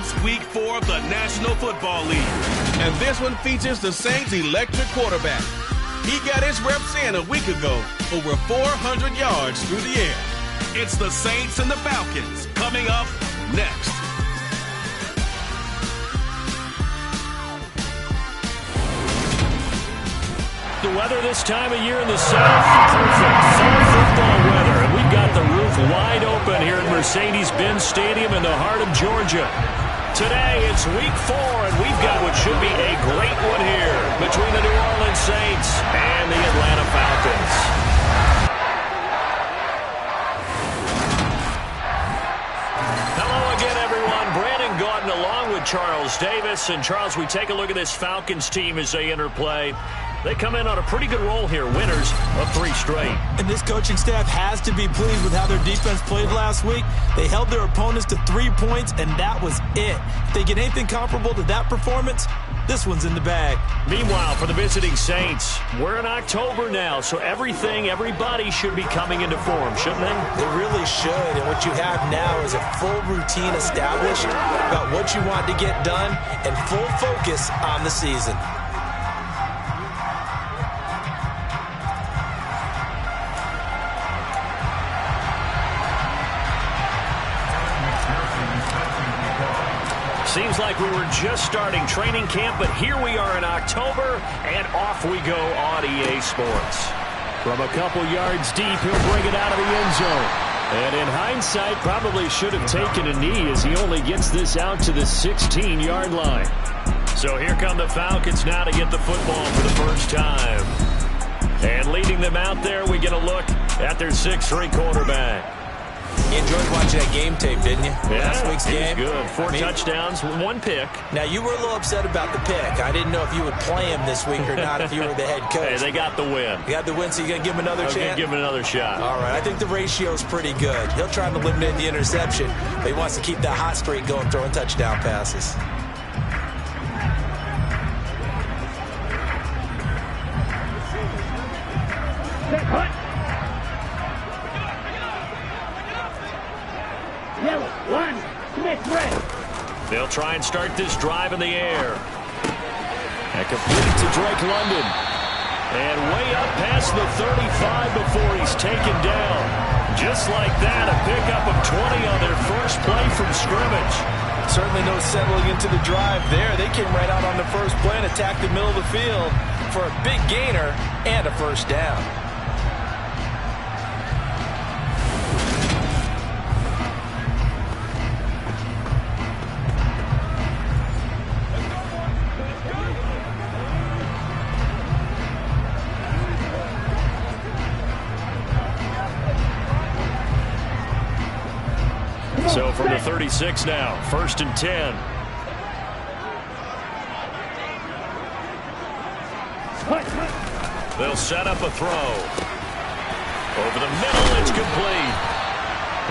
It's Week 4 of the National Football League. And this one features the Saints' electric quarterback. He got his reps in a week ago, over 400 yards through the air. It's the Saints and the Falcons coming up next. The weather this time of year in the South, perfect fall football weather. And we've got the roof wide open here at Mercedes-Benz Stadium in the heart of Georgia. Today, it's Week 4, and we've got what should be a great one here between the New Orleans Saints and the Atlanta Falcons. Hello again, everyone. Brandon Gaudin along with Charles Davis. And, Charles, we take a look at this Falcons team as they enter play. They come in on a pretty good roll here, winners of 3 straight. And this coaching staff has to be pleased with how their defense played last week. They held their opponents to 3 points, and that was it. If they get anything comparable to that performance, this one's in the bag. Meanwhile, for the visiting Saints, we're in October now, so everybody should be coming into form, shouldn't they? They really should, and what you have now is a full routine established about what you want to get done and full focus on the season. Seems like we were just starting training camp, but here we are in October, and off we go on EA Sports. From a couple yards deep, he'll bring it out of the end zone. And in hindsight, probably should have taken a knee as he only gets this out to the 16-yard line. So here come the Falcons now to get the football for the first time. And leading them out there, we get a look at their 6'3" quarterback. You enjoyed watching that game tape, didn't you? Yeah, last week's game. Good. 4 touchdowns, 1 pick. Now, you were a little upset about the pick. I didn't know if you would play him this week or not if you were the head coach. Hey, they got the win. You got the win, so you're going to give him another chance? Give him another shot. All right, I think the ratio's pretty good. He'll try to eliminate the interception, but he wants to keep that hot streak going, throwing touchdown passes. They'll try and start this drive in the air. And complete to Drake London. And way up past the 35 before he's taken down. Just like that, a pickup of 20 on their first play from scrimmage. Certainly no settling into the drive there. They came right out on the first play and attacked the middle of the field for a big gainer and a first down. So from the 36 now, 1st and 10. They'll set up a throw. Over the middle, it's complete.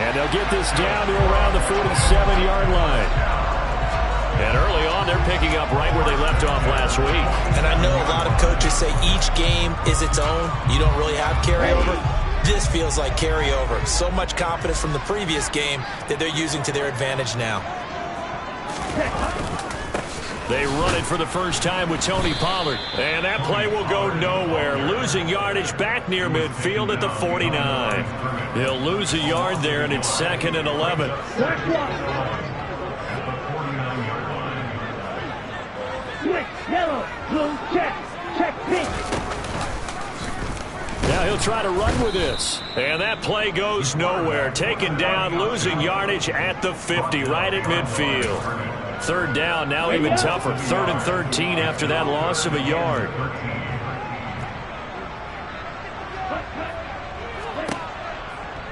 And they'll get this down to around the 47-yard line. And early on, they're picking up right where they left off last week. And I know a lot of coaches say each game is its own. You don't really have carryover. This feels like carryover. So much confidence from the previous game that they're using to their advantage now. They run it for the first time with Tony Pollard. And that play will go nowhere. Losing yardage back near midfield at the 49. They'll lose a yard there, and it's 2nd and 11. Yellow, blue, check pink. Now he'll try to run with this. And that play goes nowhere. Taken down, losing yardage at the 50, right at midfield. 3rd down, now even tougher. 3rd and 13 after that loss of a yard.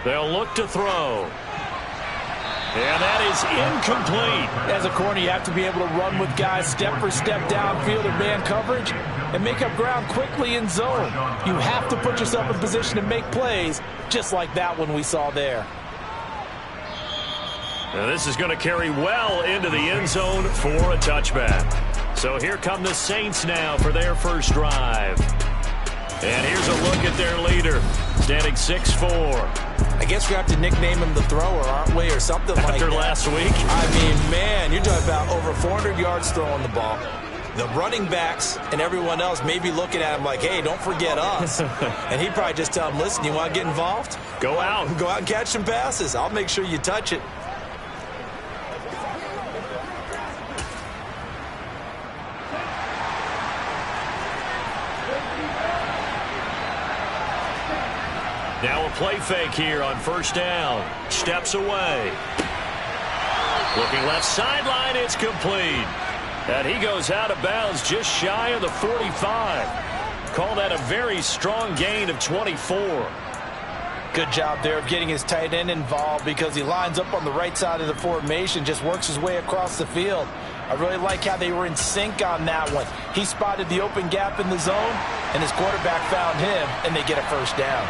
They'll look to throw. And that is incomplete. As a corner, you have to be able to run with guys step for step downfield in man coverage and make up ground quickly in zone. You have to put yourself in position to make plays, just like that one we saw there. Now this is going to carry well into the end zone for a touchback. So here come the Saints now for their first drive. And here's a look at their leader. standing 6'4". I guess we have to nickname him the thrower, aren't we, or something like that. After last week? I mean, man, you're talking about over 400 yards throwing the ball. The running backs and everyone else may be looking at him like, hey, don't forget us. And he'd probably just tell him, listen, you want to get involved? Go out. Go out and catch some passes. I'll make sure you touch it. Now a play fake here on first down. Steps away. Looking left sideline, it's complete. And he goes out of bounds just shy of the 45. Call that a very strong gain of 24. Good job there of getting his tight end involved because he lines up on the right side of the formation, just works his way across the field. I really like how they were in sync on that one. He spotted the open gap in the zone, and his quarterback found him, and they get a first down.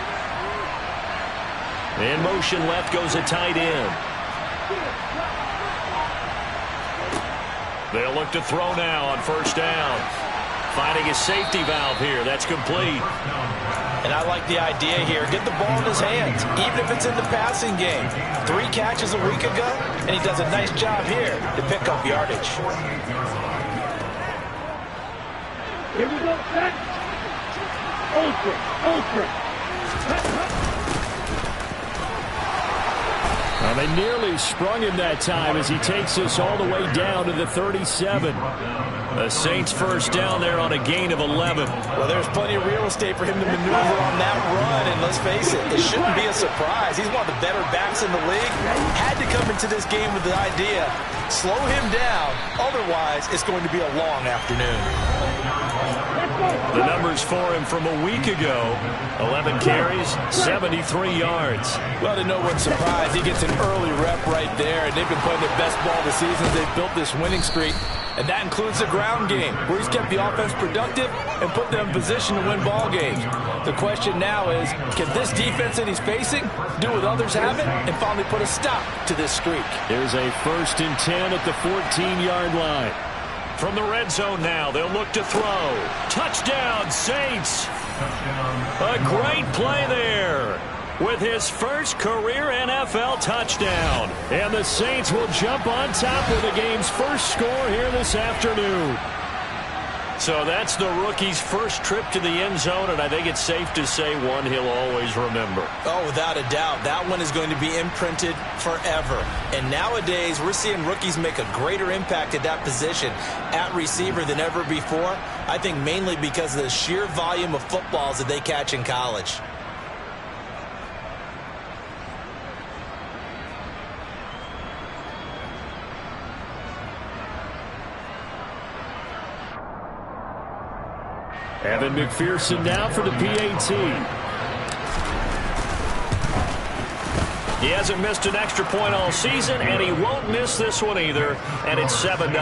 In motion left goes a tight end. They'll look to throw now on first down. Finding his safety valve here. That's complete. And I like the idea here. Get the ball in his hands, even if it's in the passing game. 3 catches a week ago, and he does a nice job here to pick up yardage. Here we go, set. Ultra. Well, they nearly sprung him that time as he takes us all the way down to the 37. The Saints first down there on a gain of 11. Well, there's plenty of real estate for him to maneuver on that run, and let's face it, it shouldn't be a surprise. He's one of the better backs in the league. Had to come into this game with the idea, slow him down, otherwise it's going to be a long afternoon. The numbers for him from a week ago, 11 carries, 73 yards. Well, to no one's surprise, he gets an early rep right there, and they've been playing their best ball this season as they've built this winning streak. And that includes the ground game, where he's kept the offense productive and put them in position to win ball games. The question now is, can this defense that he's facing do what others haven't and finally put a stop to this streak? Here's a 1st and 10 at the 14-yard line. From the red zone now, they'll look to throw. Touchdown, Saints! A great play there with his first career NFL touchdown. And the Saints will jump on top of the game's first score here this afternoon. So that's the rookie's first trip to the end zone, and I think it's safe to say one he'll always remember. Oh, without a doubt. That one is going to be imprinted forever. And nowadays, we're seeing rookies make a greater impact at that position at receiver than ever before. I think mainly because of the sheer volume of footballs that they catch in college. Evan McPherson now for the PAT. He hasn't missed an extra point all season, and he won't miss this one either, and it's 7-0.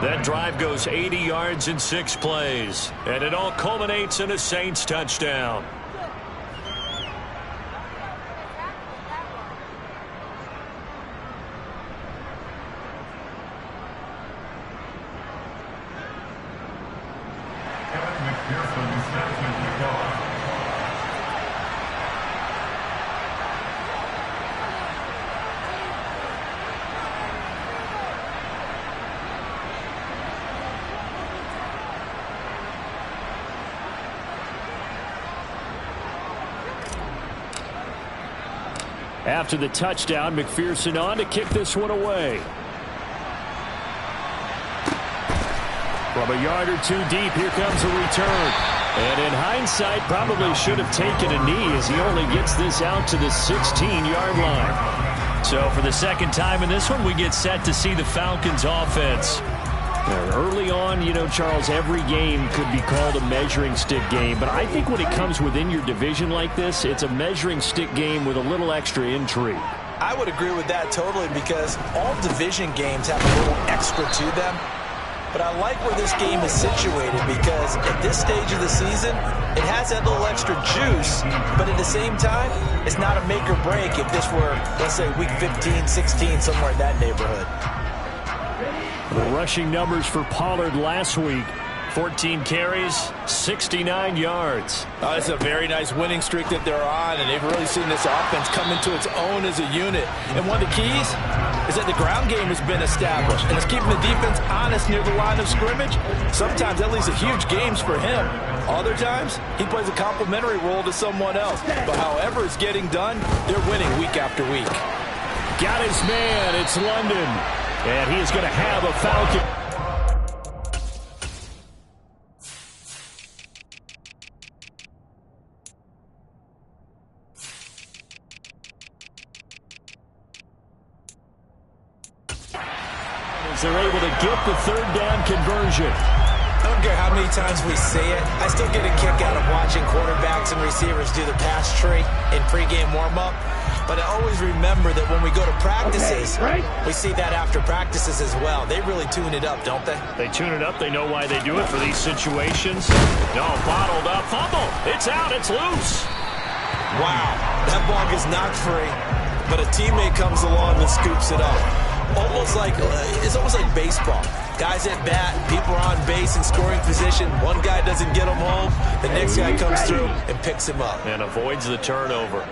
That drive goes 80 yards in 6 plays, and it all culminates in a Saints touchdown. After the touchdown, McPherson on to kick this one away. From a yard or two deep, here comes a return. And in hindsight, probably should have taken a knee as he only gets this out to the 16-yard line. So for the second time in this one, we get set to see the Falcons offense. Early on, you know, Charles, every game could be called a measuring stick game. But I think when it comes within your division like this, it's a measuring stick game with a little extra intrigue. I would agree with that totally because all division games have a little extra to them. But I like where this game is situated because at this stage of the season, it has that little extra juice. But at the same time, it's not a make or break if this were, let's say, week 15, 16, somewhere in that neighborhood. The rushing numbers for Pollard last week. 14 carries, 69 yards. Oh, it's a very nice winning streak that they're on, and they've really seen this offense come into its own as a unit. And one of the keys is that the ground game has been established, and it's keeping the defense honest near the line of scrimmage. Sometimes that leads to huge games for him. Other times, he plays a complementary role to someone else. But however it's getting done, they're winning week after week. Got his man. It's London. And he is going to have a Falcon. As they're able to get the third down conversion. I don't care how many times we see it. I still get a kick out of watching quarterbacks and receivers do the pass tree in pregame warm-up. But I always remember that when we go to practices, we see that after practices as well. They really tune it up, don't they? They tune it up. They know why they do it for these situations. No, bottled up. Fumble. It's out. It's loose. Wow. That ball gets knocked free, but a teammate comes along and scoops it up. It's almost like baseball. Guys at bat, people are on base in scoring position. One guy doesn't get him home. The next guy comes through and picks him up. And avoids the turnover.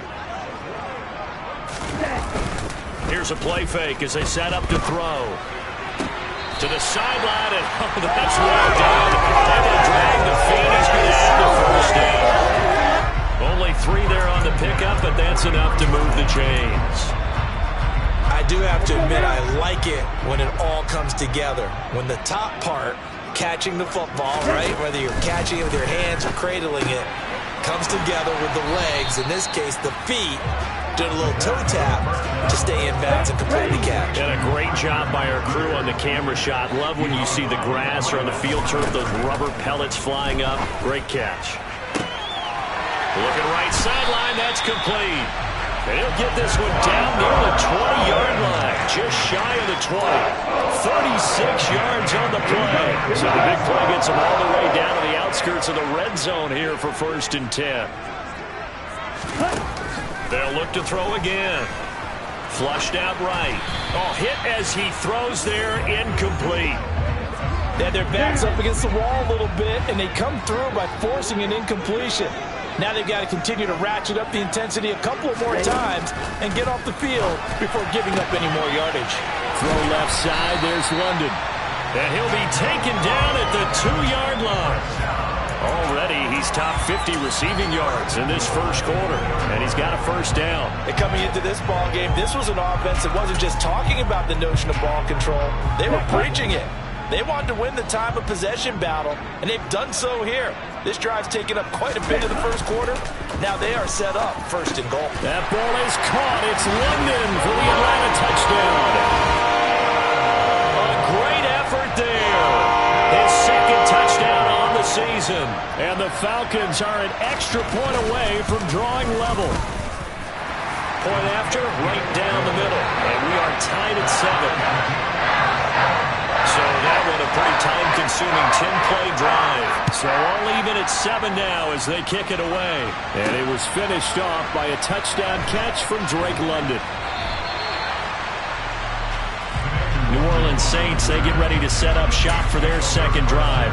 Here's a play fake as they set up to throw. To the sideline, and that's well done. Able to drag the feet. He's going to have the first down. Only 3 there on the pickup, but that's enough to move the chains. I do have to admit, I like it when it all comes together. When the top part, catching the football, right, whether you're catching it with your hands or cradling it, comes together with the legs, in this case the feet, doing a little toe tap to stay in bounds and complete the catch. And a great job by our crew on the camera shot. Love when you see the grass or on the field turf, those rubber pellets flying up. Great catch. Looking right sideline, that's complete. And he'll get this one down near the 20-yard line, just shy of the 20. 36 yards on the play. So the big play gets him all the way down to the outskirts of the red zone here for 1st and 10. They'll look to throw again. Flushed out right. Oh, hit as he throws there, incomplete. They had their backs up against the wall a little bit, and they come through by forcing an incompletion. Now they've got to continue to ratchet up the intensity a couple of more times and get off the field before giving up any more yardage. Throw left side, there's London. And he'll be taken down at the 2-yard line. Already, he's top 50 receiving yards in this first quarter, and he's got a first down. And coming into this ball game, this was an offense that wasn't just talking about the notion of ball control. They were preaching it. They wanted to win the time of possession battle, and they've done so here. This drive's taken up quite a bit of the first quarter. Now they are set up 1st and goal. That ball is caught. It's London for the Atlanta touchdown. A great effort there. His 2nd touchdown on the season. And the Falcons are an extra point away from drawing level. Point after, right down the middle. And we are tied at 7. So that one a pretty time-consuming 10-play drive. So all even at 7 now as they kick it away. And it was finished off by a touchdown catch from Drake London. New Orleans Saints, they get ready to set up shop for their 2nd drive.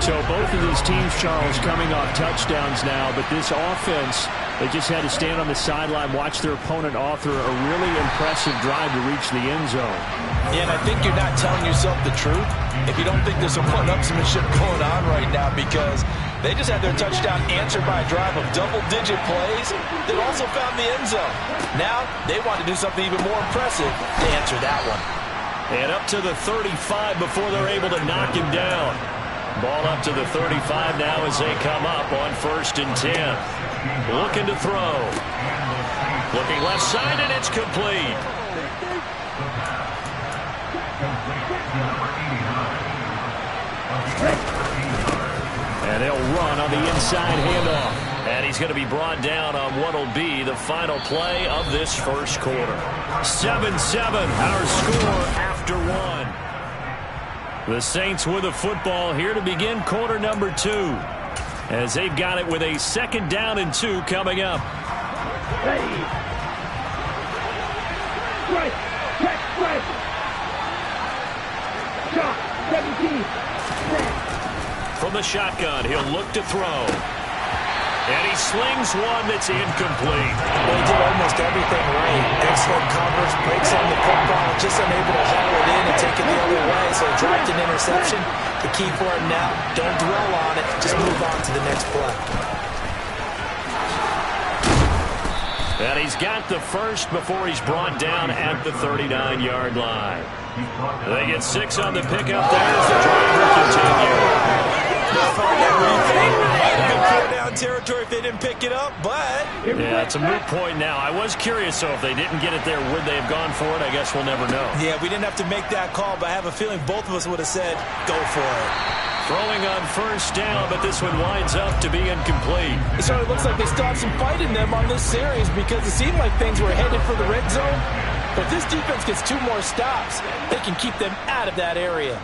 So both of these teams, Charles, coming off touchdowns now, but this offense, they just had to stand on the sideline, watch their opponent author a really impressive drive to reach the end zone. Yeah, and I think you're not telling yourself the truth if you don't think there's some one-upsmanship going on right now, because they just had their touchdown answered by a drive of double-digit plays that also found the end zone. Now they want to do something even more impressive to answer that one. And up to the 35 before they're able to knock him down. Ball up to the 35 now as they come up on 1st and 10. Looking to throw. Looking left side, and it's complete. And they'll run on the inside handoff. And he's going to be brought down on what will be the final play of this first quarter. 7-7, our score after 1. The Saints with the football here to begin quarter number 2. As they've got it with a 2nd down and 2 coming up. Ready. Right. Check. Right. Shot. 17. Set. From the shotgun, he'll look to throw. And he slings one that's incomplete. Well, he did almost everything right. Excellent coverage, breaks on the football, just unable to haul it in and take it the other way. So he dropped an interception. The key for him now, don't dwell on it. Just move on to the next play. And he's got the first before he's brought down at the 39-yard line. They get 6 on the pickup there as the drive will continue. Might have been 4-down territory if they didn't pick it up, but... Yeah, it's a moot point now. I was curious, so if they didn't get it there, would they have gone for it? I guess we'll never know. Yeah, we didn't have to make that call, but I have a feeling both of us would have said, go for it. Throwing on first down, but this one winds up to be incomplete. It certainly looks like they still have some fight in them on this series because it seemed like things were headed for the red zone. But if this defense gets 2 more stops, they can keep them out of that area.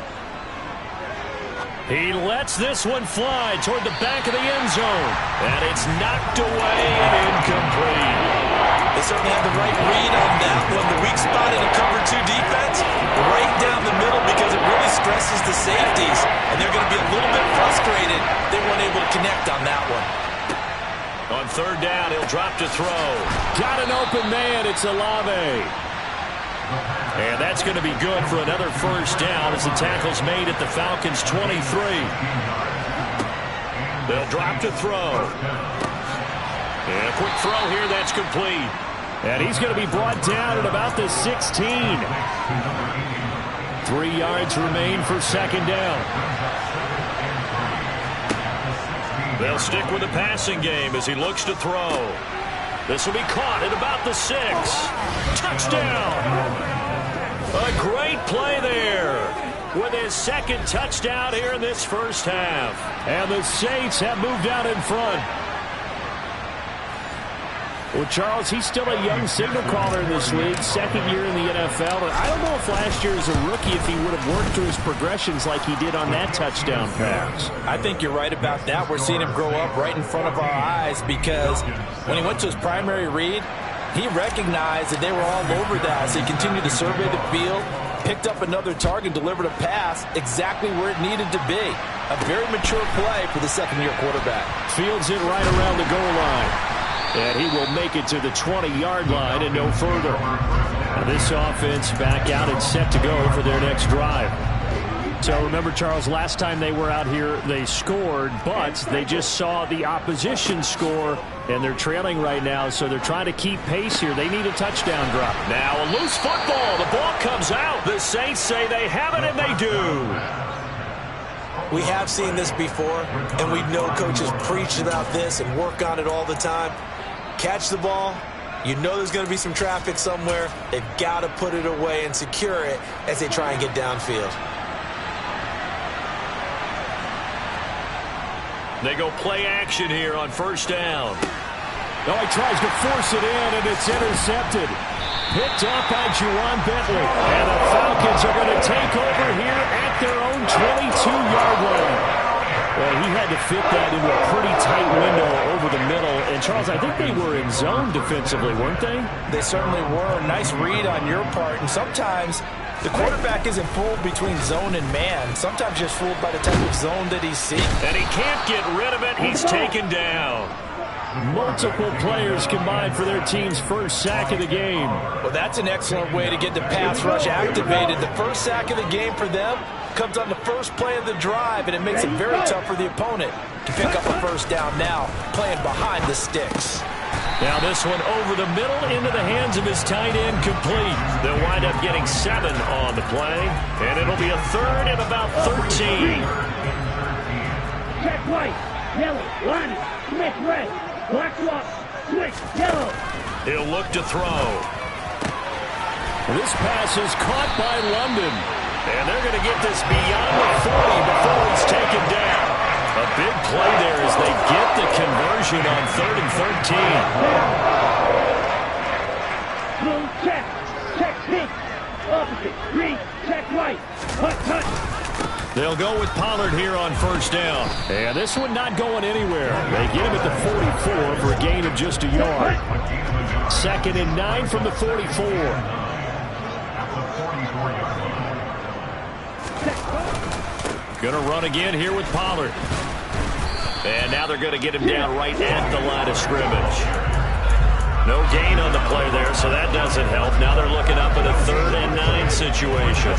He lets this one fly toward the back of the end zone. And it's knocked away and incomplete. They certainly had the right read on that one. The weak spot in a cover 2 defense, right down the middle because it really stresses the safeties. And they're going to be a little bit frustrated they weren't able to connect on that one. On third down, he'll drop to throw. Got an open man. It's Olave. And that's going to be good for another first down as the tackle's made at the Falcons' 23. They'll drop to throw. And a quick throw here that's complete. And he's going to be brought down at about the 16. 3 yards remain for second down. They'll stick with the passing game as he looks to throw. This will be caught at about the 6. Touchdown! A great play there with his second touchdown here in this first half. And the Saints have moved out in front. Well, Charles, he's still a young signal caller in this league, second year in the NFL. And I don't know if last year as a rookie if he would have worked through his progressions like he did on that touchdown pass. I think you're right about that. We're seeing him grow up right in front of our eyes because when he went to his primary read, he recognized that they were all over that. So he continued to survey the field, picked up another target, delivered a pass exactly where it needed to be. A very mature play for the second-year quarterback. Fields it right around the goal line. And he will make it to the 20-yard line and no further. Now this offense back out and set to go for their next drive. So remember, Charles, last time they were out here, they scored, but they just saw the opposition score, and they're trailing right now, so they're trying to keep pace here. They need a touchdown drop. Now a loose football. The ball comes out. The Saints say they have it, and they do. We have seen this before, and we know coaches preach about this and work on it all the time. Catch the ball. You know there's going to be some traffic somewhere. They've got to put it away and secure it as they try and get downfield. They go play action here on first down. Oh, he tries to force it in, and it's intercepted. Picked up by Juwan Bentley. And the Falcons are going to take over here at their own 22-yard line. Well, he had to fit that into a pretty tight window over the middle. And, Charles, I think they were in zone defensively, weren't they? They certainly were. Nice read on your part. And sometimes the quarterback isn't fooled between zone and man. Sometimes just fooled by the type of zone that he's seeing. And he can't get rid of it. He's taken down. Multiple players combined for their team's first sack of the game. Well, that's an excellent way to get the pass rush activated. The first sack of the game for them comes on the first play of the drive, and it makes it very tough for the opponent to pick up a first down now, playing behind the sticks. Now this one over the middle into the hands of his tight end, complete. They'll wind up getting 7 on the play, and it'll be a third and about 13. Check white, yellow, line, Smith red, black swap, switch, yellow. He'll look to throw. This pass is caught by London. And they're going to get this beyond the 40 before it's taken down. A big play there as they get the conversion on 3rd and 13. Blue check, check pink, opposite, green, check white, touch. They'll go with Pollard here on first down. And this one not going anywhere. They get him at the 44 for a gain of just a yard. 2nd and 9 from the 44. Going to run again here with Pollard. And now they're going to get him down right at the line of scrimmage. No gain on the play there, so that doesn't help. Now they're looking up at a 3rd and 9 situation.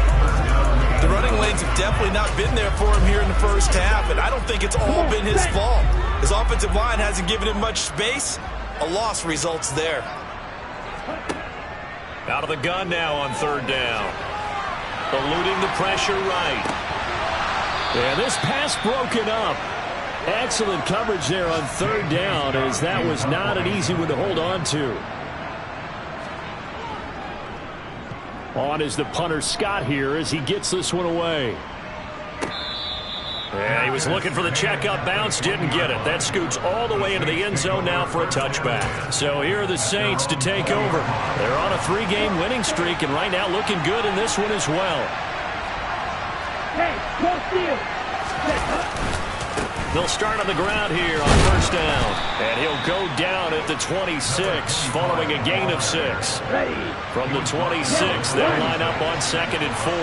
The running lanes have definitely not been there for him here in the first half, and I don't think it's all been his fault. His offensive line hasn't given him much space. A loss results there. Out of the gun now on 3rd down. Eluding the pressure right. And this pass broken up. Excellent coverage there on 3rd down, as that was not an easy one to hold on to. On is the punter Scott here as he gets this one away. Yeah, he was looking for the checkup bounce, didn't get it. That scoots all the way into the end zone now for a touchback. So here are the Saints to take over. They're on a 3-game winning streak, and right now looking good in this one as well. Hey, go steal. They'll start on the ground here on 1st down. And he'll go down at the 26 following a gain of 6. Ready. From the 26, they'll line up on 2nd and 4.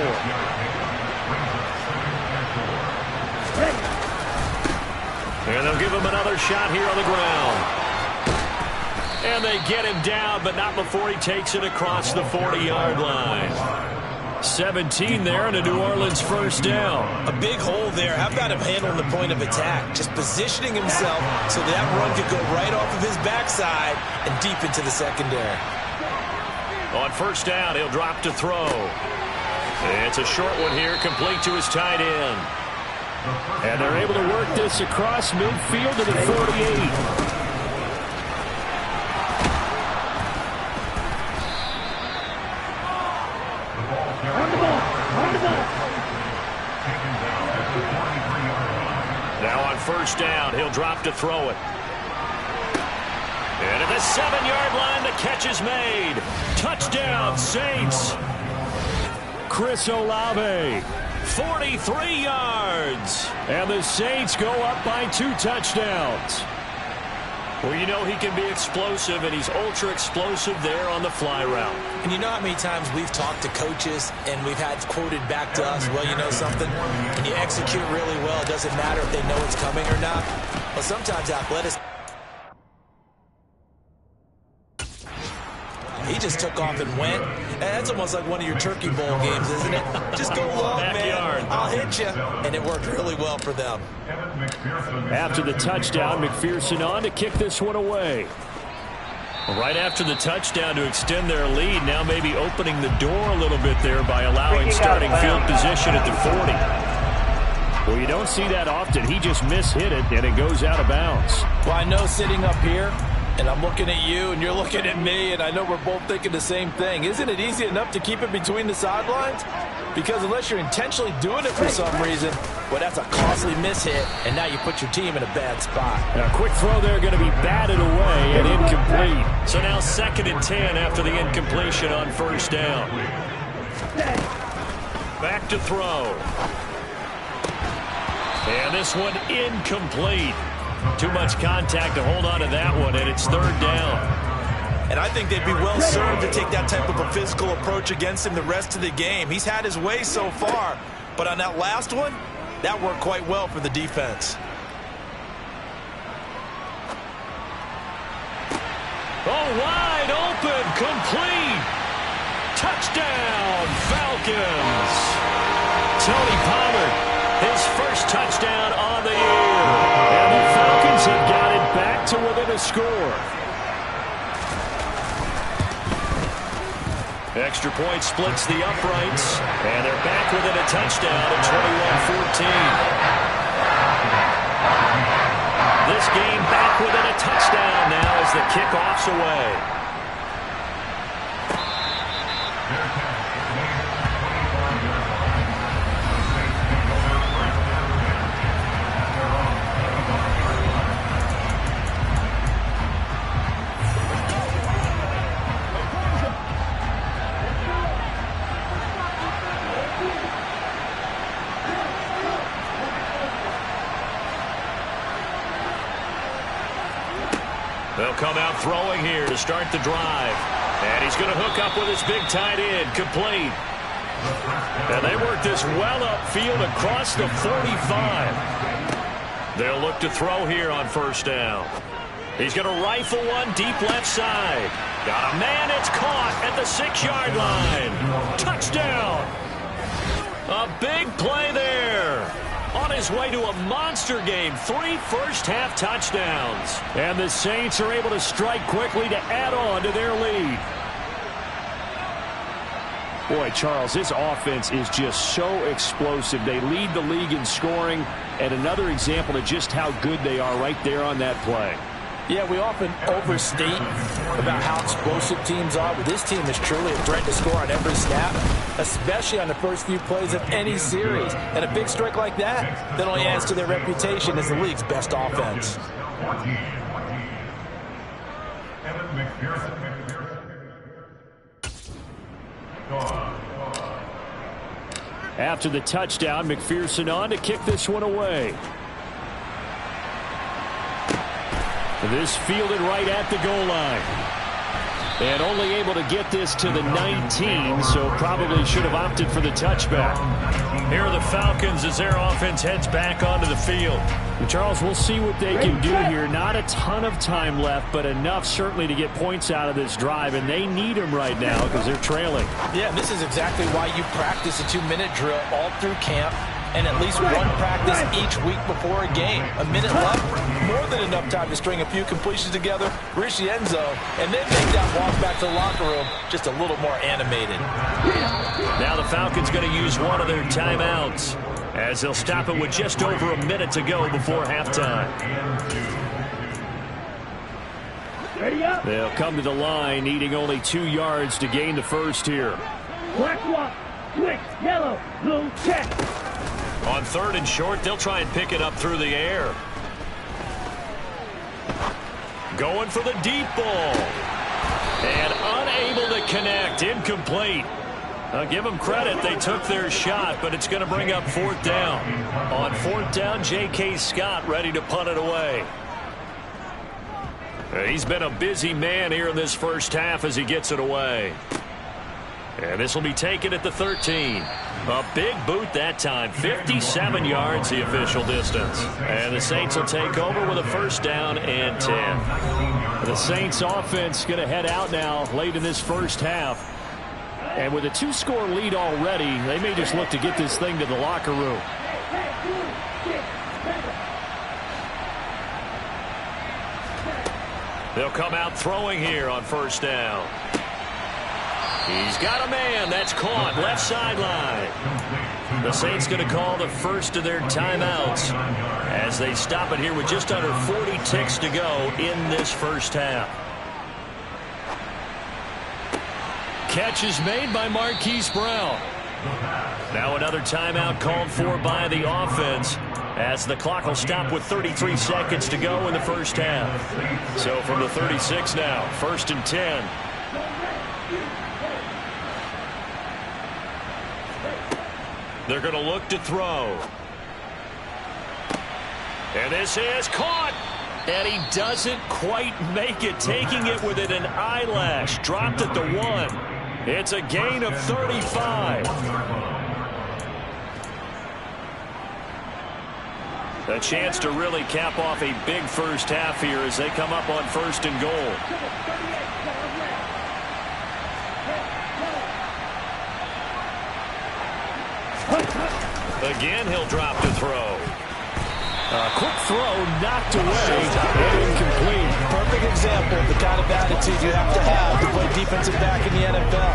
And they'll give him another shot here on the ground. And they get him down, but not before he takes it across the 40-yard line. 17 there and a New Orleans 1st down. A big hole there. How about him handling the point of attack? Just positioning himself so that run could go right off of his backside and deep into the secondary. On 1st down, he'll drop to throw. It's a short one here, complete to his tight end. And they're able to work this across midfield to the 48. Now on 1st down, he'll drop to throw it. And at the 7-yard line, the catch is made. Touchdown, Saints. Chris Olave, 43 yards. And the Saints go up by 2 touchdowns. Well, you know he can be explosive, and he's ultra explosive there on the fly route. And you know how many times we've talked to coaches and we've had quoted back to us, well, you know something? When you execute really well, it doesn't matter if they know it's coming or not. Well, sometimes athletics. He just took off and went. And that's almost like one of your Turkey Bowl games, isn't it? Just go long, man. I'll hit you. And it worked really well for them. After the touchdown, McPherson on to kick this one away. Right after the touchdown to extend their lead, now maybe opening the door a little bit there by allowing starting field position at the 40. Well, you don't see that often. He just mishit it, and it goes out of bounds. Well, I know sitting up here, and I'm looking at you, and you're looking at me, and I know we're both thinking the same thing. Isn't it easy enough to keep it between the sidelines? Because unless you're intentionally doing it for some reason, well, that's a costly mishit, and now you put your team in a bad spot. Now, quick throw there going to be batted away and incomplete. So now 2nd and 10 after the incompletion on 1st down. Back to throw. And this one incomplete. Too much contact to hold on to that one, and it's 3rd down. And I think they'd be well served to take that type of a physical approach against him the rest of the game. He's had his way so far, but on that last one, that worked quite well for the defense. Oh, wide open, complete. Touchdown, Falcons. Tony Pollard, his first touchdown on the year. And the Falcons have got it back to within a score. Extra point splits the uprights, and they're back within a touchdown at 21-14. This game back within a touchdown now as the kickoff's away. They'll come out throwing here to start the drive. And he's going to hook up with his big tight end, complete. And they work this well upfield across the 45. They'll look to throw here on first down. He's going to rifle one deep left side. Got a man. It's caught at the 6-yard line. Touchdown. A big play there. On his way to a monster game. 3 first-half touchdowns. And the Saints are able to strike quickly to add on to their lead. Boy, Charles, this offense is just so explosive. They lead the league in scoring, and another example of just how good they are right there on that play. Yeah, we often overstate about how explosive teams are, but this team is truly a threat to score on every snap, especially on the first few plays of any series. And a big strike like that only adds to their reputation as the league's best offense. After the touchdown, McPherson on to kick this one away. This fielded right at the goal line. And only able to get this to the 19, so probably should have opted for the touchback. Here are the Falcons as their offense heads back onto the field. And Charles, we'll see what they can do here. Not a ton of time left, but enough certainly to get points out of this drive, and they need them right now because they're trailing. Yeah, this is exactly why you practice a 2-minute drill all through camp and at least one practice each week before a game. A minute left, more than enough time to string a few completions together, reach the end zone, and then make that walk back to the locker room just a little more animated. Now the Falcons going to use one of their timeouts as they'll stop it with just over a minute to go before halftime. They'll come to the line, needing only 2 yards to gain the first here. Black walk, switch, yellow, blue, check. On 3rd and short, they'll try and pick it up through the air. Going for the deep ball. And unable to connect. Incomplete. I'll give them credit. They took their shot, but it's going to bring up 4th down. On 4th down, J.K. Scott ready to punt it away. He's been a busy man here in this first half as he gets it away. And this will be taken at the 13. A big boot that time. 57 yards the official distance. And the Saints will take over with a 1st down and 10. The Saints offense going to head out now late in this first half. And with a 2-score lead already, they may just look to get this thing to the locker room. They'll come out throwing here on 1st down. He's got a man. That's caught. Left sideline. The Saints going to call the first of their timeouts as they stop it here with just under 40 ticks to go in this first half. Catch is made by Marquise Brown. Now another timeout called for by the offense as the clock will stop with 33 seconds to go in the first half. So from the 36 now, 1st and 10. They're going to look to throw. And this is caught. And he doesn't quite make it. Taking it within an eyelash. Dropped at the 1. It's a gain of 35. A chance to really cap off a big first half here as they come up on 1st and goal. Again, he'll drop to throw. A quick throw knocked away and incomplete. Perfect example of the kind of attitude you have to play defensive back in the NFL.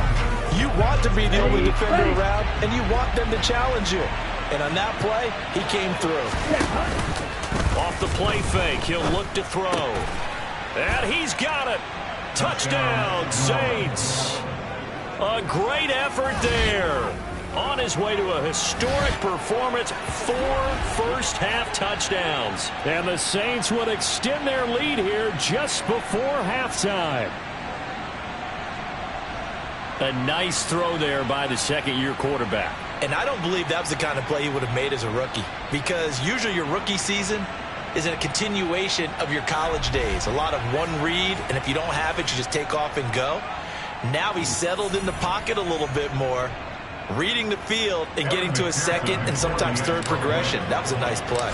You want to be the only defender around, and you want them to challenge you. And on that play, he came through. Off the play fake, he'll look to throw. And he's got it. Touchdown, Saints. A great effort there. On his way to a historic performance, 4 first-half touchdowns. And the Saints would extend their lead here just before halftime. A nice throw there by the second-year quarterback. And I don't believe that was the kind of play he would have made as a rookie, because usually your rookie season is a continuation of your college days. A lot of one read, and if you don't have it, you just take off and go. Now he's settled in the pocket a little bit more. reading the field and getting to a second and sometimes third progression. That was a nice play.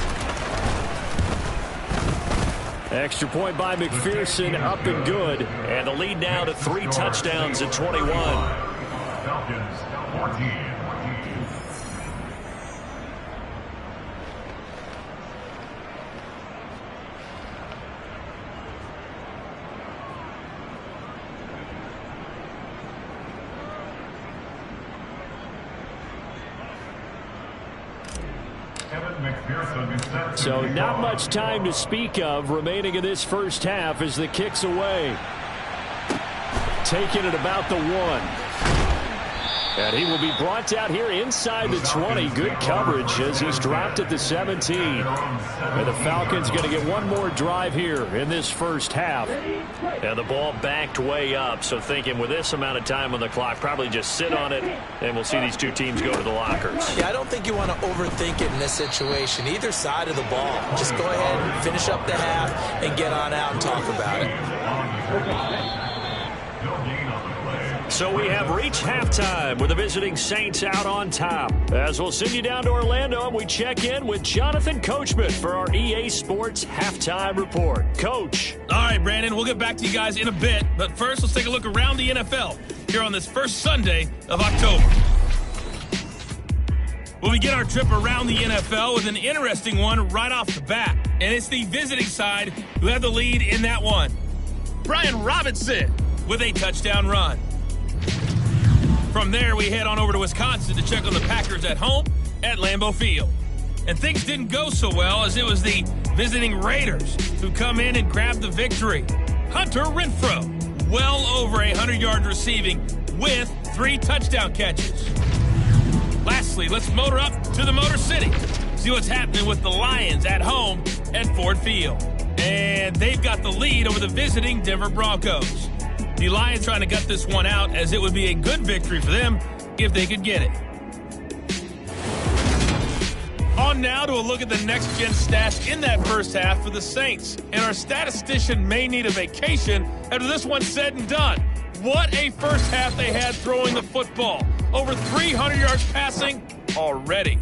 Extra point by McPherson, up and good. And the lead now to 3 touchdowns at 21. Falcons 14. So not much time to speak of remaining in this first half as the kick's away. Taking it about the 1. And he will be brought down here inside the 20. Good coverage as he's dropped at the 17. And the Falcons going to get one more drive here in this first half. And the ball backed way up. So thinking with this amount of time on the clock, probably just sit on it, and we'll see these two teams go to the lockers. Yeah, I don't think you want to overthink it in this situation. Either side of the ball. Just go ahead and finish up the half and get on out and talk about it. So we have reached halftime with the visiting Saints out on top. As we'll send you down to Orlando, we check in with Jonathan Coachman for our EA Sports Halftime Report. Coach. All right, Brandon, we'll get back to you guys in a bit. But first, let's take a look around the NFL here on this first Sunday of October. We'll begin our trip around the NFL with an interesting one right off the bat. And it's the visiting side who have the lead in that one. Brian Robinson with a touchdown run. From there, we head on over to Wisconsin to check on the Packers at home at Lambeau Field. And things didn't go so well as it was the visiting Raiders who come in and grab the victory. Hunter Renfrow, well over 100 yards receiving with 3 touchdown catches. Lastly, let's motor up to the Motor City. See what's happening with the Lions at home at Ford Field. And they've got the lead over the visiting Denver Broncos. The Lions trying to gut this one out as it would be a good victory for them if they could get it. On now to a look at the next-gen stats in that first half for the Saints. And our statistician may need a vacation after this one's said and done. What a first half they had throwing the football. Over 300 yards passing already.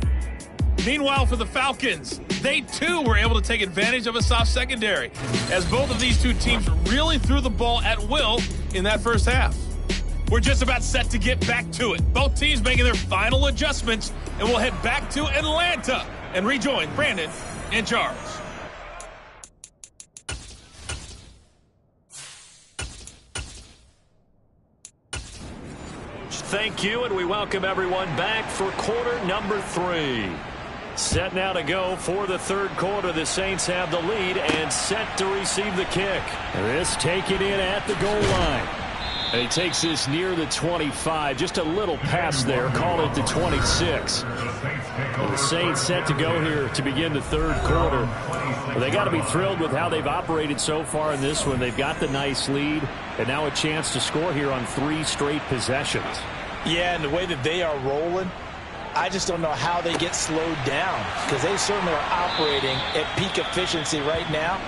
Meanwhile, for the Falcons, they too were able to take advantage of a soft secondary as both of these two teams really threw the ball at will in that first half. We're just about set to get back to it. Both teams making their final adjustments, and we'll head back to Atlanta and rejoin Brandon and Charles. Thank you, and we welcome everyone back for quarter number 3. Set now to go for the third quarter. The Saints have the lead and set to receive the kick. This taken in at the goal line. And he takes this near the 25. Just a little pass there. Call it the 26. And the Saints set to go here to begin the third quarter. Well, they got to be thrilled with how they've operated so far in this one. They've got the nice lead and now a chance to score here on 3 straight possessions. Yeah, and the way that they are rolling, I just don't know how they get slowed down because they certainly are operating at peak efficiency right now.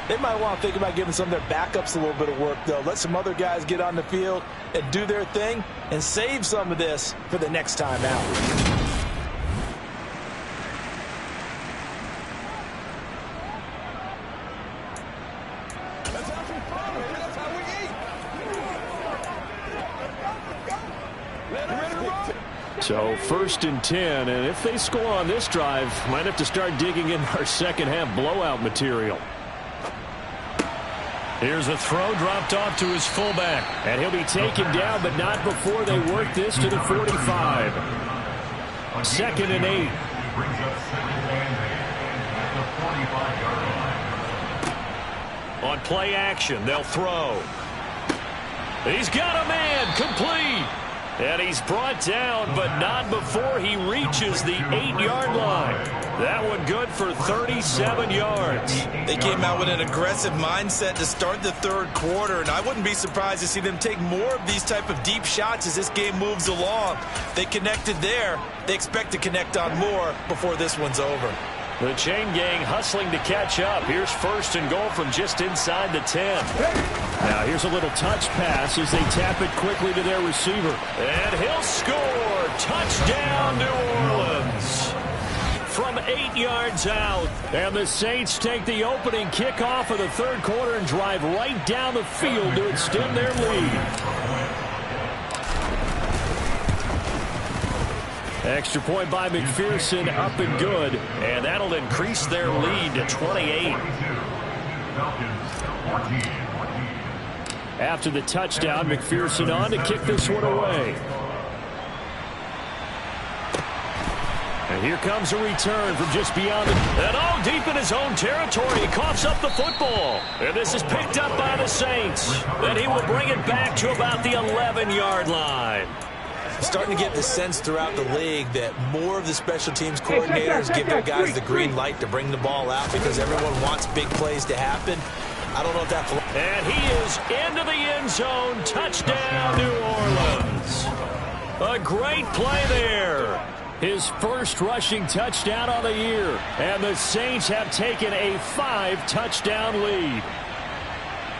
They might want to think about giving some of their backups a little bit of work, though. Let some other guys get on the field and do their thing and save some of this for the next time out. So 1st and 10, and if they score on this drive, might have to start digging in our second half blowout material. Here's a throw dropped off to his fullback, and he'll be taken down, but not before they work this to the 45. 2nd and 8. On play action, they'll throw. He's got a man, complete. And he's brought down, but not before he reaches the 8-yard line. That one good for 37 yards. They came out with an aggressive mindset to start the third quarter, and I wouldn't be surprised to see them take more of these type of deep shots as this game moves along. They connected there. They expect to connect on more before this one's over. The chain gang hustling to catch up. Here's first and goal from just inside the 10. Now here's a little touch pass as they tap it quickly to their receiver. And he'll score. Touchdown, New Orleans. From 8 yards out. And the Saints take the opening kickoff of the third quarter and drive right down the field to extend their lead. Extra point by McPherson, up and good. And that'll increase their lead to 28. After the touchdown, McPherson on to kick this one away. And here comes a return from just beyond the... And all deep in his own territory. He coughs up the football. And this is picked up by the Saints. Then he will bring it back to about the 11-yard line. Starting to get the sense throughout the league that more of the special teams coordinators give their guys the green light to bring the ball out because everyone wants big plays to happen. I don't know if that's... And he is into the end zone. Touchdown, New Orleans. A great play there. His first rushing touchdown on the year. And the Saints have taken a 5-touchdown lead.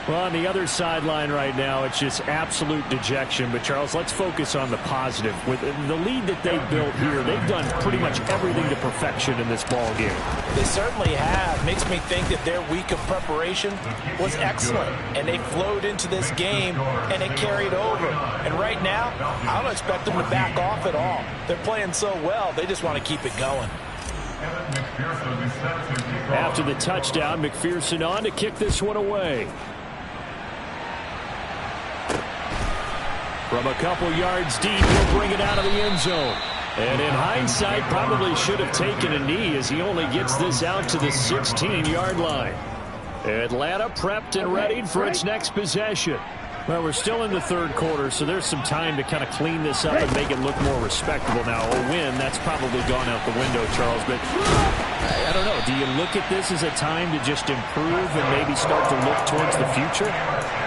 Well, on the other sideline right now, it's just absolute dejection. But, Charles, let's focus on the positive. With the lead that they've built here, they've done pretty much everything to perfection in this ball game. They certainly have. Makes me think that their week of preparation was excellent. And they flowed into this game, and it carried over. And right now, I don't expect them to back off at all. They're playing so well, they just want to keep it going. After the touchdown, McPherson on to kick this one away. From a couple yards deep, he'll bring it out of the end zone. And in hindsight, probably should have taken a knee as he only gets this out to the 16-yard line. Atlanta prepped and readied for its next possession. Well, we're still in the third quarter, so there's some time to kind of clean this up and make it look more respectable. Now, a win, that's probably gone out the window, Charles. But I don't know. Do you look at this as a time to just improve and maybe start to look towards the future?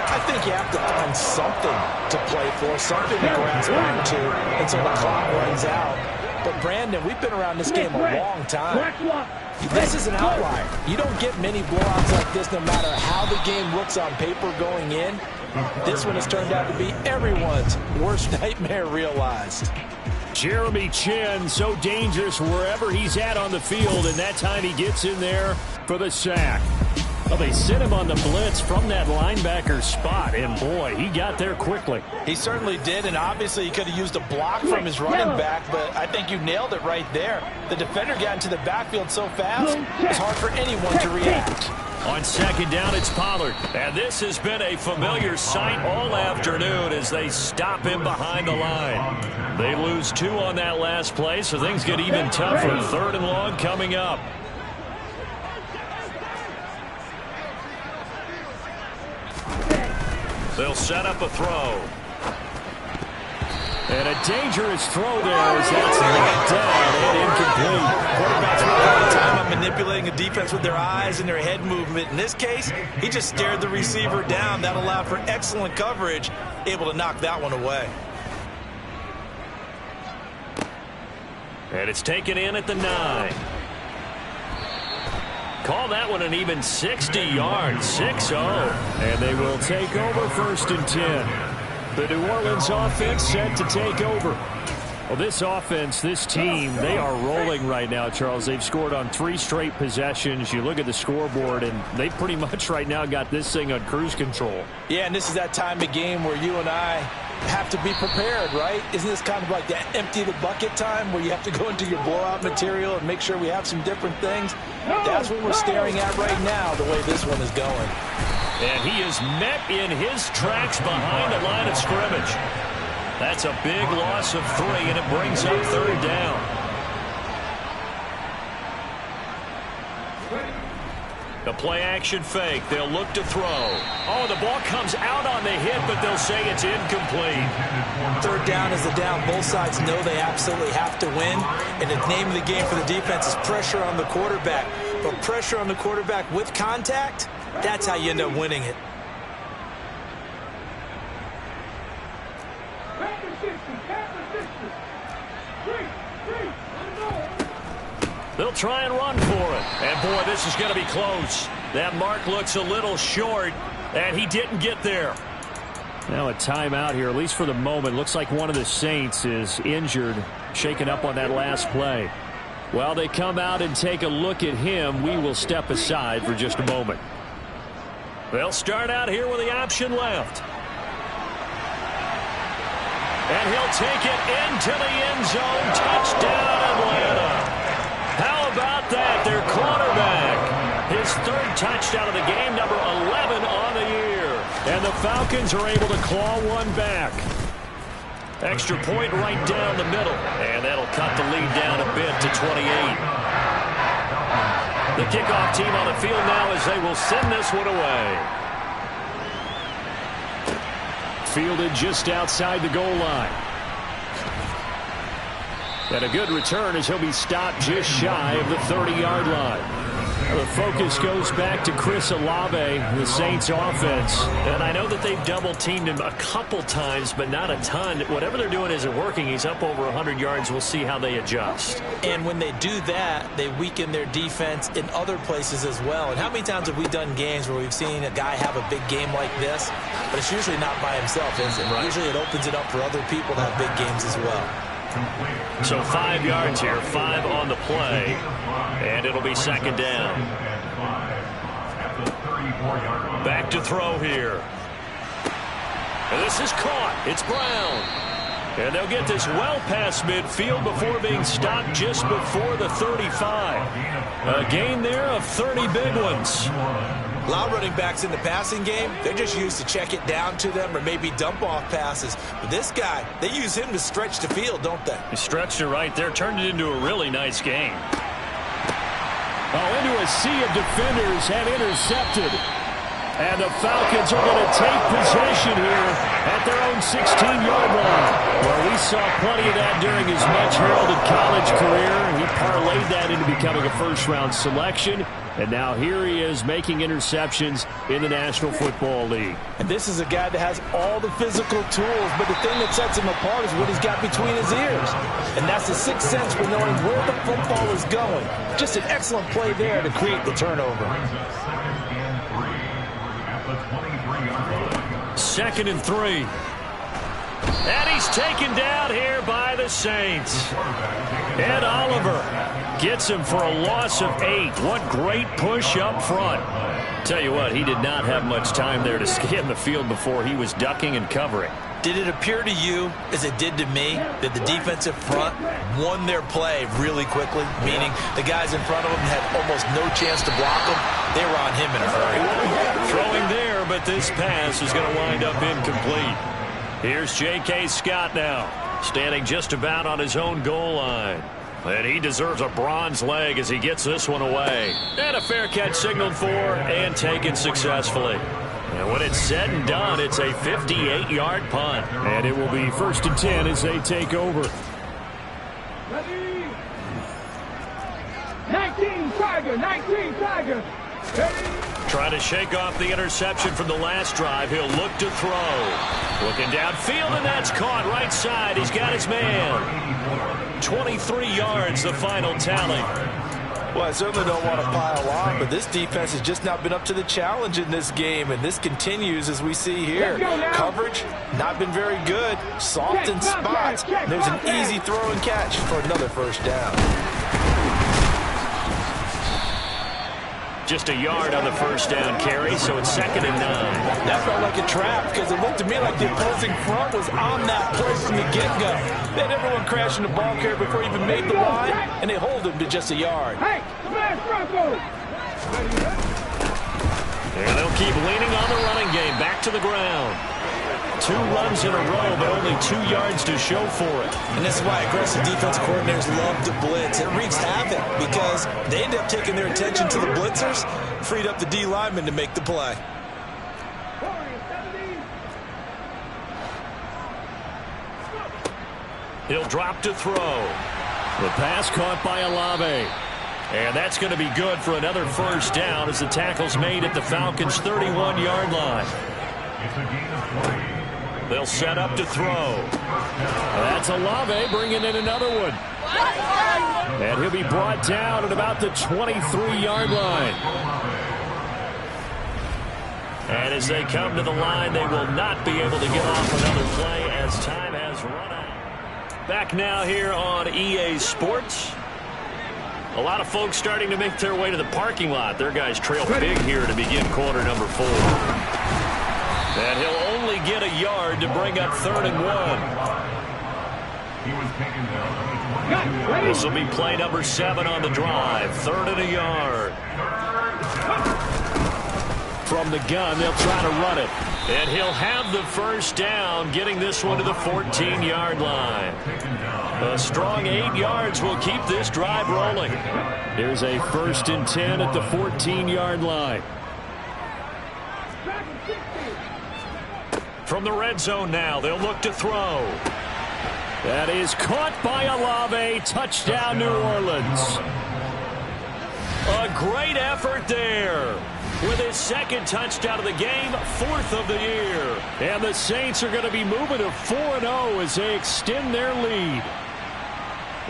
I think you have to find something to play for, something to grasp onto until the clock runs out. But, Brandon, we've been around this game a long time. This is an outlier. You don't get many blowouts like this no matter how the game looks on paper going in. This one has turned out to be everyone's worst nightmare realized. Jeremy Chin, so dangerous wherever he's at on the field, and that time he gets in there for the sack. Well, they sent him on the blitz from that linebacker spot, and boy, he got there quickly. He certainly did, and obviously he could have used a block from his running back, but I think you nailed it right there. The defender got into the backfield so fast, it's hard for anyone to react. On second down, it's Pollard. And this has been a familiar sight all afternoon as they stop him behind the line. They lose 2 on that last play, so things get even tougher. Third and long coming up. They'll set up a throw. And a dangerous throw there as that's knocked down and incomplete. Quarterbacks spend a lot of time on manipulating a defense with their eyes and their head movement. In this case, he just stared the receiver down. That allowed for excellent coverage, able to knock that one away. And it's taken in at the 9. Call that one an even 60 yards, 6-0. And they will take over first and 10. The New Orleans offense set to take over. Well, this offense, this team, they are rolling right now, Charles. They've scored on 3 straight possessions. You look at the scoreboard, and they pretty much right now got this thing on cruise control. Yeah, and this is that time of game where you and I have to be prepared, right? Isn't this kind of like that empty the bucket time where you have to go into your blowout material and make sure we have some different things? That's what we're staring at right now, the way this one is going. And he is met in his tracks behind the line of scrimmage. That's a big loss of 3, and it brings up third down. The play-action fake. They'll look to throw. Oh, the ball comes out on the hit, but they'll say it's incomplete. Third down is the down. Both sides know they absolutely have to win. And the name of the game for the defense is pressure on the quarterback. But pressure on the quarterback with contact, that's how you end up winning it. They'll try and run for it. And, boy, this is going to be close. That mark looks a little short, and he didn't get there. Now a timeout here, at least for the moment. Looks like one of the Saints is injured, shaken up on that last play. While they come out and take a look at him, we will step aside for just a moment. They'll start out here with the option left. And he'll take it into the end zone. Touchdown, Atlanta. How about that? Their quarterback. His third touchdown of the game, number 11 on the year. And the Falcons are able to claw one back. Extra point right down the middle. And that'll cut the lead down a bit to 28. The kickoff team on the field now as they will send this one away. Fielded just outside the goal line. And a good return as he'll be stopped just shy of the 30-yard line. The focus goes back to Chris Olave, the Saints offense. And I know that they've double-teamed him a couple times, but not a ton. Whatever they're doing isn't working. He's up over 100 yards. We'll see how they adjust. And when they do that, they weaken their defense in other places as well. And how many times have we done games where we've seen a guy have a big game like this, but it's usually not by himself, is it? Right. Usually it opens it up for other people to have big games as well. So 5 yards here, 5 on the play, and it'll be second down. Back to throw here. And this is caught. It's Brown. And they'll get this well past midfield before being stopped just before the 35. A gain there of 30 big ones. A lot of running backs in the passing game, they're just used to check it down to them or maybe dump off passes. But this guy, they use him to stretch the field, don't they? He stretched it right there, turned it into a really nice game. Oh, into a sea of defenders have intercepted. And the Falcons are going to take possession here at their own 16-yard line. Well, we saw plenty of that during his much-heralded college career. He parlayed that into becoming a first-round selection. And now here he is making interceptions in the National Football League. And this is a guy that has all the physical tools, but the thing that sets him apart is what he's got between his ears. And that's the sixth sense for knowing where the football is going. Just an excellent play there to create the turnover. 2nd and 3. And he's taken down here by the Saints. Ed Oliver gets him for a loss of 8. What great push up front. Tell you what, he did not have much time there to scan the field before he was ducking and covering. Did it appear to you, as it did to me, that the defensive front won their play really quickly? Meaning the guys in front of them had almost no chance to block them. They were on him in a hurry. Throwing there, but this pass is going to wind up incomplete. Here's J.K. Scott now, standing just about on his own goal line. And he deserves a bronze leg as he gets this one away. And a fair catch signaled for and taken successfully. And when it's said and done, it's a 58-yard punt. And it will be 1st and 10 as they take over. Ready? 19 Tiger, 19 Tiger. Ready? Trying to shake off the interception from the last drive. He'll look to throw. Looking downfield, and that's caught right side. He's got his man. 23 yards, the final tally. Well, I certainly don't want to pile on, but this defense has just not been up to the challenge in this game, and this continues as we see here. Coverage, not been very good. Soft in spots. There's an easy throw and catch for another first down. Just a yard on the first down carry, so it's 2nd and 9. That felt like a trap because it looked to me like the opposing front was on that play from the get-go. They had everyone crashing the ball carrier before he even made the line, and they hold him to just a yard. Hey, smash Broncos! And they'll keep leaning on the running game. Back to the ground. 2 runs in a row, but only 2 yards to show for it. And this is why aggressive defensive coordinators love to blitz. It wreaks havoc because they end up taking their attention to the blitzers, freed up the D lineman to make the play. He'll drop to throw. The pass caught by Olave. And that's going to be good for another first down as the tackle's made at the Falcons' 31-yard line. It's a gain of 3. They'll set up to throw. That's Olave bringing in another one. And he'll be brought down at about the 23-yard line. And as they come to the line, they will not be able to get off another play as time has run out. Back now here on EA Sports. A lot of folks starting to make their way to the parking lot. Their guys trail big here to begin quarter number 4. And he'll only get a yard to bring up 3rd and 1. This will be play number 7 on the drive. 3rd and a yard. From the gun, they'll try to run it. And he'll have the first down, getting this one to the 14-yard line. A strong 8 yards will keep this drive rolling. Here's a 1st and 10 at the 14-yard line. From the red zone now, they'll look to throw. That is caught by Olave. Touchdown, New Orleans. A great effort there. With his 2nd touchdown of the game, 4th of the year. And the Saints are going to be moving to 4-0 as they extend their lead.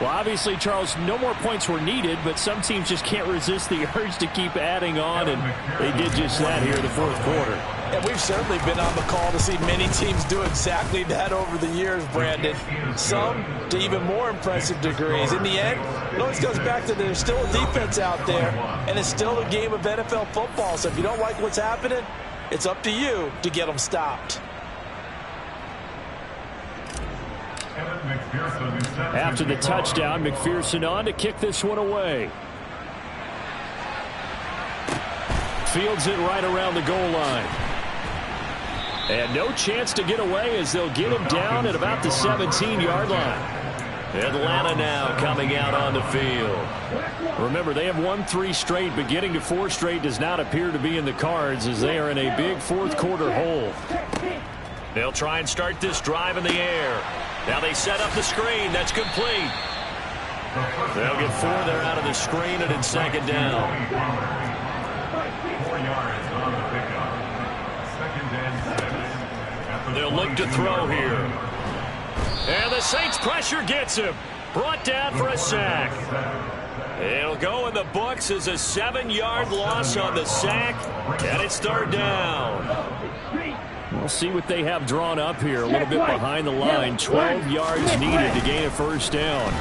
Well, obviously, Charles, no more points were needed, but some teams just can't resist the urge to keep adding on, and they did just that here in the 4th quarter. And we've certainly been on the call to see many teams do exactly that over the years, Brandon. Some to even more impressive degrees. In the end, it always goes back to there's still a defense out there, and it's still a game of NFL football. So if you don't like what's happening, it's up to you to get them stopped. After the touchdown, McPherson on to kick this one away. Fields it right around the goal line. And no chance to get away as they'll get him down at about the 17-yard line. Atlanta now coming out on the field. Remember, they have won 3 straight, but getting to 4 straight does not appear to be in the cards as they are in a big 4th quarter hole. They'll try and start this drive in the air. Now they set up the screen. That's complete. They'll get 4 there out of the screen, and it's 2nd down. 4 yards on the pickup. 2nd and 7. They'll look to throw here. And the Saints pressure gets him. Brought down for a sack. It'll go in the books as a 7-yard loss on the sack, and it's 3rd down. We'll see what they have drawn up here. A little bit behind the line. 12 yards needed to gain a 1st down.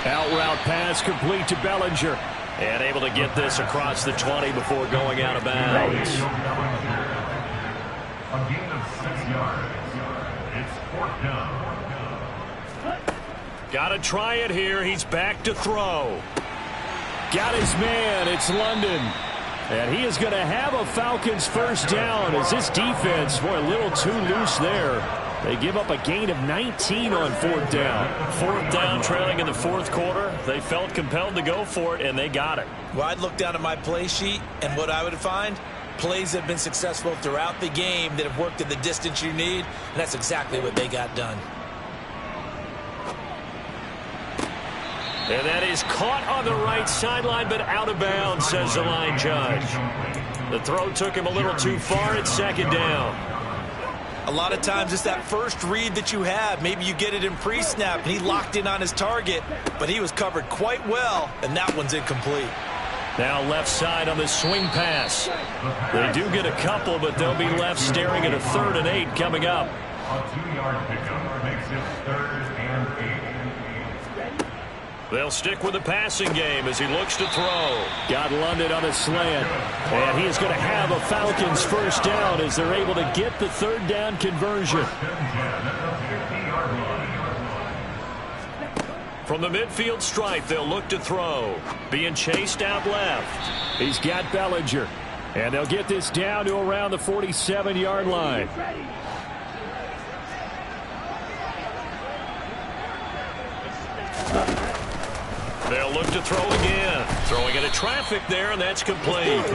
Out route pass complete to Bellinger. And able to get this across the 20 before going out of bounds. A gain of 6 yards. It's 4th down. Got to try it here. He's back to throw. Got his man. It's London. And he is going to have a Falcons 1st down as this defense, boy, a little too loose there. They give up a gain of 19 on 4th down. 4th down, trailing in the 4th quarter. They felt compelled to go for it, and they got it. Well, I'd look down at my play sheet, and what I would find, plays have been successful throughout the game that have worked in the distance you need, and that's exactly what they got done. And that is caught on the right sideline, but out of bounds, says the line judge. The throw took him a little too far. It's 2nd down. A lot of times it's that first read that you have. Maybe you get it in pre-snap, and he locked in on his target, but he was covered quite well, and that one's incomplete. Now left side on the swing pass. They do get a couple, but they'll be left staring at a 3rd and 8 coming up. A 2-yard pickup makes it 3rd and 8. They'll stick with the passing game as he looks to throw. Got London on a slant. And he is going to have a Falcons 1st down as they're able to get the 3rd down conversion. From the midfield stripe, they'll look to throw. Being chased out left. He's got Bellinger. And they'll get this down to around the 47-yard line. They'll look to throw again. Throwing into traffic there, and that's complete.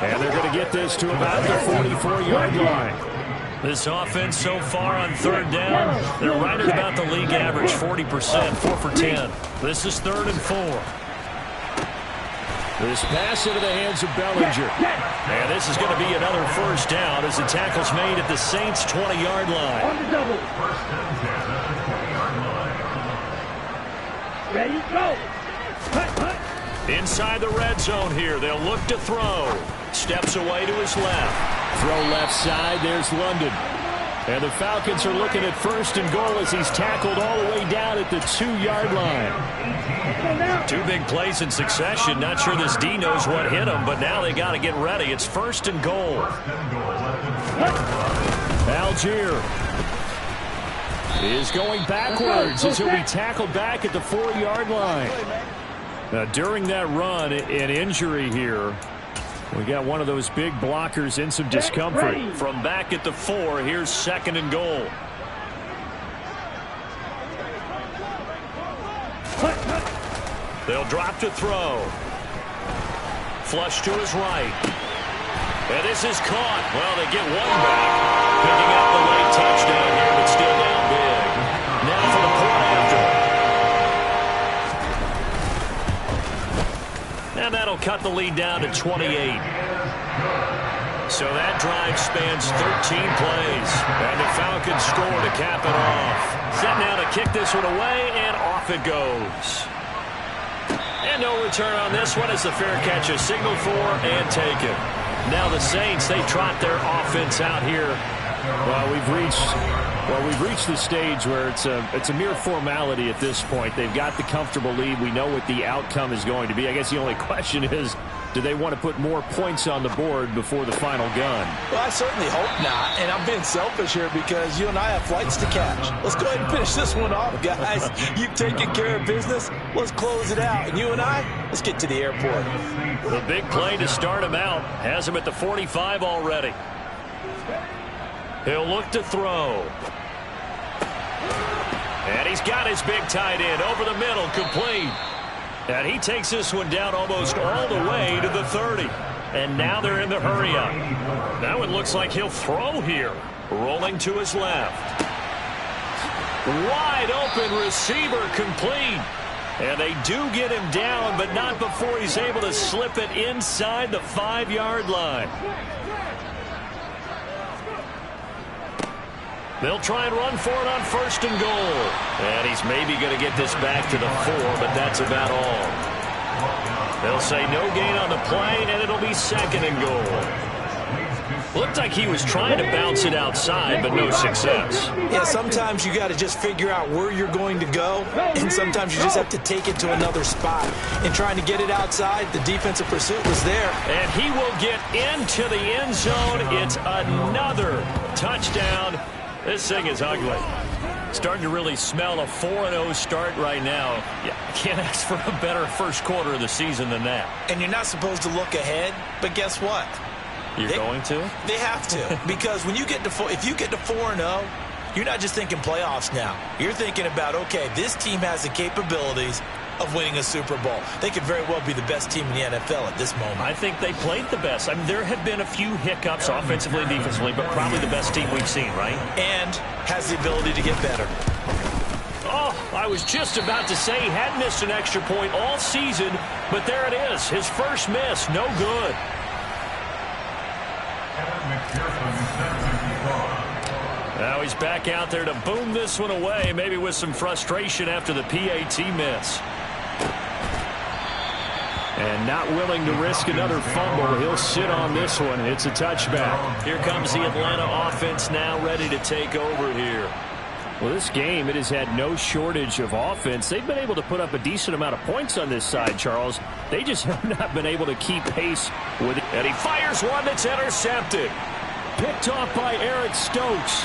And they're going to get this to about the 44-yard line. This offense so far on 3rd down, they're right at about the league average, 40%, 4 for 10. This is 3rd and 4. This pass into the hands of Bellinger. And this is going to be another first down as the tackle's made at the Saints' 20-yard line. On the double. Ready, go. Inside the red zone here. They'll look to throw. Steps away to his left. Throw left side. There's London. And the Falcons are looking at first and goal as he's tackled all the way down at the 2-yard line. 2 big plays in succession. Not sure this D knows what hit him, but now they got to get ready. It's first and goal. Algier is going backwards as he'll be tackled back at the 4-yard line. Now, during that run, an injury here. We got one of those big blockers in some discomfort. From back at the 4, here's second and goal. They'll drop to throw. Flush to his right. And this is caught. Well, they get one back. Picking up the late touchdown here, but still down big. Now for the point after. And that'll cut the lead down to 28. So that drive spans 13 plays. And the Falcons score to cap it off. Set now to kick this one away, and off it goes. And no return on this one as the fair catch is signaled for and taken. Now the Saints, they trot their offense out here. Well, we've reached the stage where it's a mere formality at this point. They've got the comfortable lead. We know what the outcome is going to be. I guess the only question is, do they want to put more points on the board before the final gun? Well, I certainly hope not. And I'm being selfish here because you and I have flights to catch. Let's go ahead and finish this one off, guys. You've taken care of business. Let's close it out. And you and I, let's get to the airport. The big play to start him out. Has him at the 45 already. He'll look to throw. And he's got his big tight end over the middle, complete. And he takes this one down almost all the way to the 30. And now they're in the hurry-up. That one looks like he'll throw here. Rolling to his left. Wide open receiver, complete. And they do get him down, but not before he's able to slip it inside the 5-yard line. They'll try and run for it on first and goal. And he's maybe going to get this back to the 4, but that's about all. They'll say no gain on the play, and it'll be second and goal. Looked like he was trying to bounce it outside, but no success. Yeah, sometimes you got to just figure out where you're going to go, and sometimes you just have to take it to another spot. In trying to get it outside, the defensive pursuit was there. And he will get into the end zone. It's another touchdown. This thing is ugly. Starting to really smell a 4-0 start right now. Yeah, can't ask for a better first quarter of the season than that. And you're not supposed to look ahead, but guess what? You're going to? They have to. Because when you get to if you get to 4-0, you're not just thinking playoffs now. You're thinking about, okay, this team has the capabilities of winning a Super Bowl. They could very well be the best team in the NFL at this moment. I think they played the best. I mean, there have been a few hiccups offensively and defensively, but probably the best team we've seen, right? And has the ability to get better. Oh, I was just about to say he hadn't missed an extra point all season, but there it is. His first miss, no good. Now he's back out there to boom this one away, maybe with some frustration after the PAT miss. And not willing to risk another fumble. He'll sit on this one. It's a touchback. Here comes the Atlanta offense now ready to take over here. Well, this game, it has had no shortage of offense. They've been able to put up a decent amount of points on this side, Charles. They just have not been able to keep pace with it. And he fires one that's intercepted. Picked off by Eric Stokes.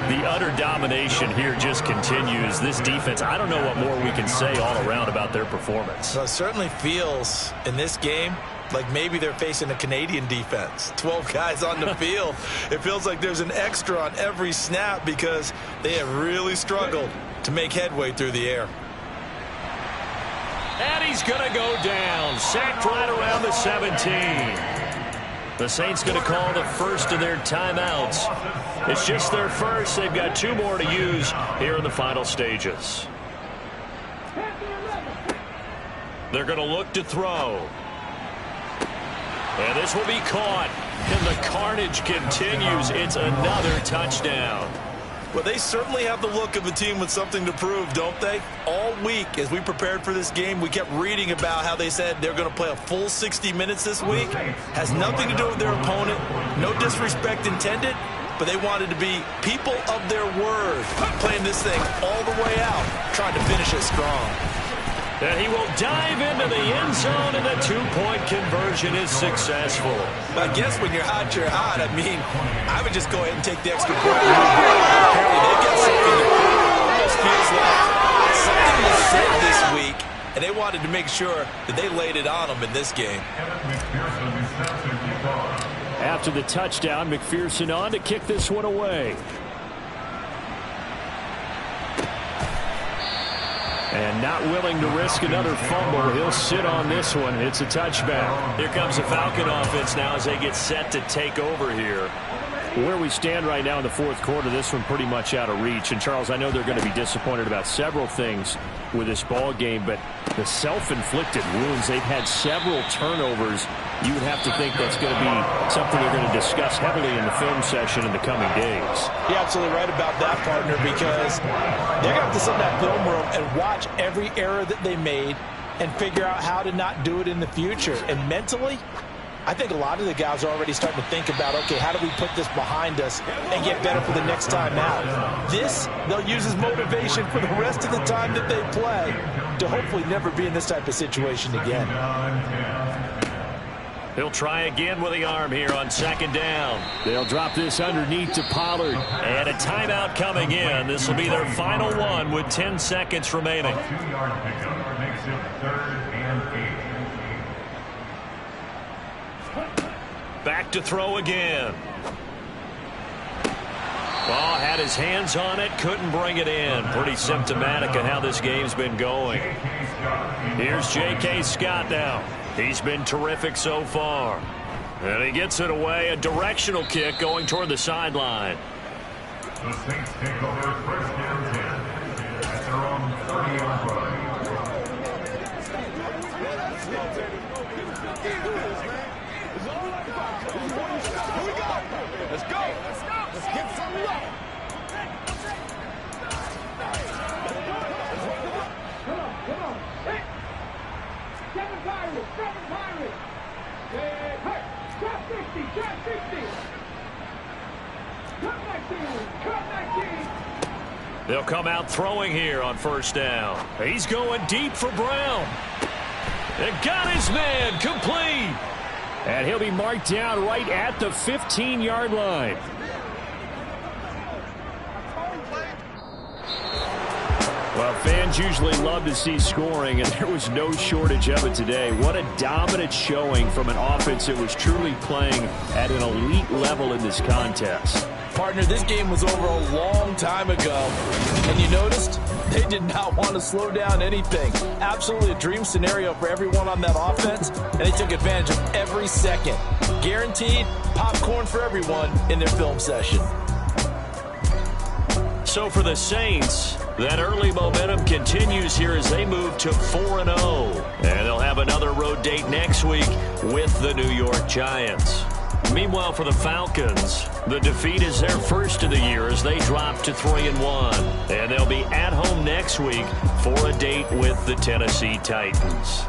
The utter domination here just continues. This defense, I don't know what more we can say all around about their performance. Well, it certainly feels in this game like maybe they're facing a Canadian defense. 12 guys on the field. It feels like there's an extra on every snap because they have really struggled to make headway through the air. And he's going to go down. Sacked right around the 17. The Saints going to call the first of their timeouts. It's just their first. They've got 2 more to use here in the final stages. They're going to look to throw. And this will be caught. And the carnage continues. It's another touchdown. Well, they certainly have the look of a team with something to prove, don't they? All week, as we prepared for this game, we kept reading about how they said they're going to play a full 60 minutes this week. Has nothing to do with their opponent. No disrespect intended, but they wanted to be people of their word, playing this thing all the way out, trying to finish it strong. And he will dive into the end zone, and the two-point conversion is successful. I guess when you're hot, you're hot. I mean, I would just go ahead and take the extra point. Apparently, they've got something to prove. Almost feels like something was said this week, and they wanted to make sure that they laid it on them in this game. After the touchdown, McPherson on to kick this one away. And not willing to risk another fumble. He'll sit on this one. It's a touchback. Here comes the Falcon offense now as they get set to take over here. Where we stand right now in the fourth quarter, this one pretty much out of reach. And, Charles, I know they're going to be disappointed about several things with this ball game, but the self-inflicted wounds, they've had several turnovers. You would have to think that's going to be something they're going to discuss heavily in the film session in the coming days. You're absolutely right about that, partner, because they're going to have to sit in that film room and watch every error that they made and figure out how to not do it in the future. And mentally, I think a lot of the guys are already starting to think about, okay, how do we put this behind us and get better for the next time out? This, they'll use as motivation for the rest of the time that they play to hopefully never be in this type of situation again. He'll try again with the arm here on second down. They'll drop this underneath to Pollard. And a timeout coming in. This will be their final one with 10 seconds remaining. 2-yard pickup makes it 3rd and 8. Back to throw again. Ball had his hands on it, couldn't bring it in. Pretty symptomatic of how this game's been going. Here's J.K. Scott now. He's been terrific so far. And he gets it away, a directional kick going toward the sideline. The Saints take over 1st and 10 at their own 30-yard line. Let's go. Let's get some love. Come on. Hey. Seven Pirates. Hey. Drop 60. Cut 19. They'll come out throwing here on 1st down. He's going deep for Brown. And got his man complete. And he'll be marked down right at the 15-yard line. Well, fans usually love to see scoring, and there was no shortage of it today. What a dominant showing from an offense that was truly playing at an elite level in this contest. Partner, this game was over a long time ago, and you noticed they did not want to slow down anything. Absolutely a dream scenario for everyone on that offense, and they took advantage of every second. Guaranteed popcorn for everyone in their film session. So for the Saints, that early momentum continues here as they move to 4-0. And they'll have another road date next week with the New York Giants. Meanwhile, for the Falcons, the defeat is their first of the year as they drop to 3-1. And they'll be at home next week for a date with the Tennessee Titans.